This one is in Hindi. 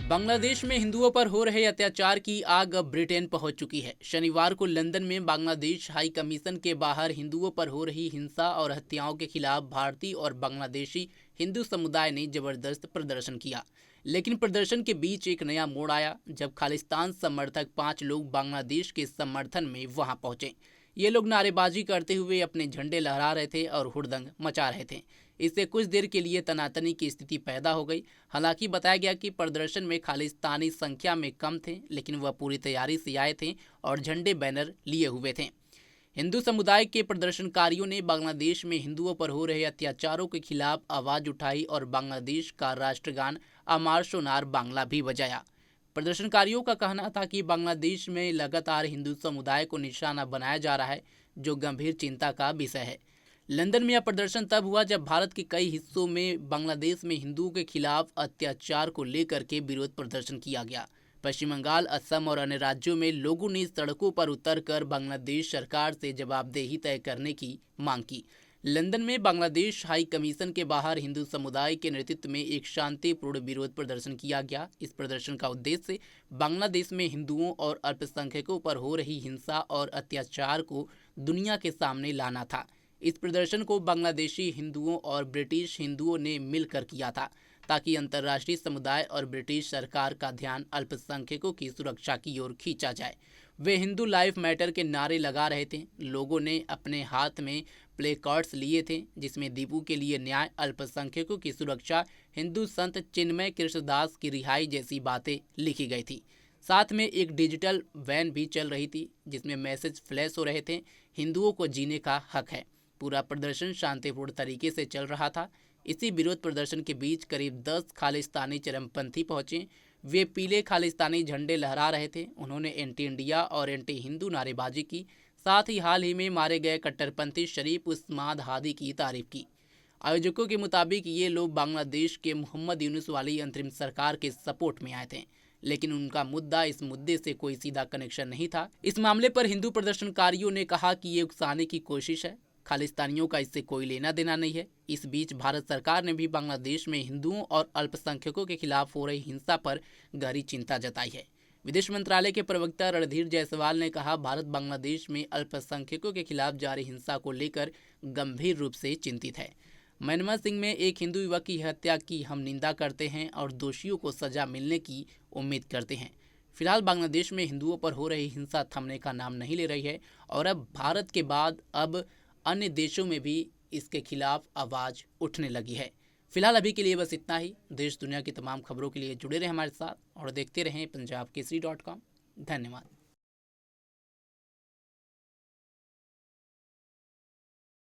बांग्लादेश में हिंदुओं पर हो रहे अत्याचार की आग अब ब्रिटेन पहुंच चुकी है। शनिवार को लंदन में बांग्लादेश हाई कमीशन के बाहर हिंदुओं पर हो रही हिंसा और हत्याओं के खिलाफ भारतीय और बांग्लादेशी हिंदू समुदाय ने जबरदस्त प्रदर्शन किया। लेकिन प्रदर्शन के बीच एक नया मोड़ आया जब खालिस्तान समर्थक 5 लोग बांग्लादेश के समर्थन में वहां पहुंचे। ये लोग नारेबाजी करते हुए अपने झंडे लहरा रहे थे और हुड़दंग मचा रहे थे। इससे कुछ देर के लिए तनातनी की स्थिति पैदा हो गई। हालांकि बताया गया कि प्रदर्शन में खालिस्तानी संख्या में कम थे, लेकिन वह पूरी तैयारी से आए थे और झंडे बैनर लिए हुए थे। हिंदू समुदाय के प्रदर्शनकारियों ने बांग्लादेश में हिंदुओं पर हो रहे अत्याचारों के खिलाफ आवाज उठाई और बांग्लादेश का राष्ट्रगान अमार सोनार बांग्ला भी बजाया। प्रदर्शनकारियों का कहना था कि बांग्लादेश में लगातार हिंदू समुदाय को निशाना बनाया जा रहा है, जो गंभीर चिंता का विषय है। लंदन में यह प्रदर्शन तब हुआ जब भारत के कई हिस्सों में बांग्लादेश में हिंदुओं के खिलाफ अत्याचार को लेकर के विरोध प्रदर्शन किया गया। पश्चिम बंगाल, असम और अन्य राज्यों में लोगों ने सड़कों पर उतरकर बांग्लादेश सरकार से जवाबदेही तय करने की मांग की। लंदन में बांग्लादेश हाई कमीशन के बाहर हिंदू समुदाय के नेतृत्व में एक शांतिपूर्ण विरोध प्रदर्शन किया गया। इस प्रदर्शन का उद्देश्य बांग्लादेश में हिंदुओं और अल्पसंख्यकों पर हो रही हिंसा और अत्याचार को दुनिया के सामने लाना था। इस प्रदर्शन को बांग्लादेशी हिंदुओं और ब्रिटिश हिंदुओं ने मिलकर किया था, ताकि अंतर्राष्ट्रीय समुदाय और ब्रिटिश सरकार का ध्यान अल्पसंख्यकों की सुरक्षा की ओर खींचा जाए। वे हिंदू लाइफ मैटर के नारे लगा रहे थे। लोगों ने अपने हाथ में प्ले कार्ड्स लिए थे जिसमें दीपू के लिए न्याय, अल्पसंख्यकों की सुरक्षा, हिंदू संत चिन्मय कृष्णदास की रिहाई जैसी बातें लिखी गई थी। साथ में एक डिजिटल वैन भी चल रही थी जिसमें मैसेज फ्लैश हो रहे थे, हिंदुओं को जीने का हक है। पूरा प्रदर्शन शांतिपूर्ण तरीके से चल रहा था। इसी विरोध प्रदर्शन के बीच करीब 10 खालिस्तानी चरमपंथी पहुंचे। वे पीले खालिस्तानी झंडे लहरा रहे थे। उन्होंने एंटी इंडिया और एंटी हिंदू नारेबाजी की। साथ ही हाल ही में मारे गए कट्टरपंथी शरीफ उस्माद हादी की तारीफ की। आयोजकों के मुताबिक ये लोग बांग्लादेश के मोहम्मद यूनुस वाली अंतरिम सरकार के सपोर्ट में आए थे, लेकिन उनका मुद्दा इस मुद्दे से कोई सीधा कनेक्शन नहीं था। इस मामले पर हिंदू प्रदर्शनकारियों ने कहा कि ये उकसाने की कोशिश है, खालिस्तानियों का इससे कोई लेना देना नहीं है। इस बीच भारत सरकार ने भी बांग्लादेश में हिंदुओं और अल्पसंख्यकों के खिलाफ हो रही हिंसा पर गहरी चिंता जताई है। विदेश मंत्रालय के प्रवक्ता रणधीर जायसवाल ने कहा, भारत बांग्लादेश में अल्पसंख्यकों के खिलाफ जारी हिंसा को लेकर गंभीर रूप से चिंतित है। म्यांमार सिंह में एक हिंदू युवक की हत्या की हम निंदा करते हैं और दोषियों को सजा मिलने की उम्मीद करते हैं। फिलहाल बांग्लादेश में हिंदुओं पर हो रही हिंसा थमने का नाम नहीं ले रही है और अब भारत के बाद अब अन्य देशों में भी इसके खिलाफ आवाज़ उठने लगी है। फिलहाल अभी के लिए बस इतना ही। देश दुनिया की तमाम खबरों के लिए जुड़े रहें हमारे साथ और देखते रहें पंजाब केसरी.com। धन्यवाद।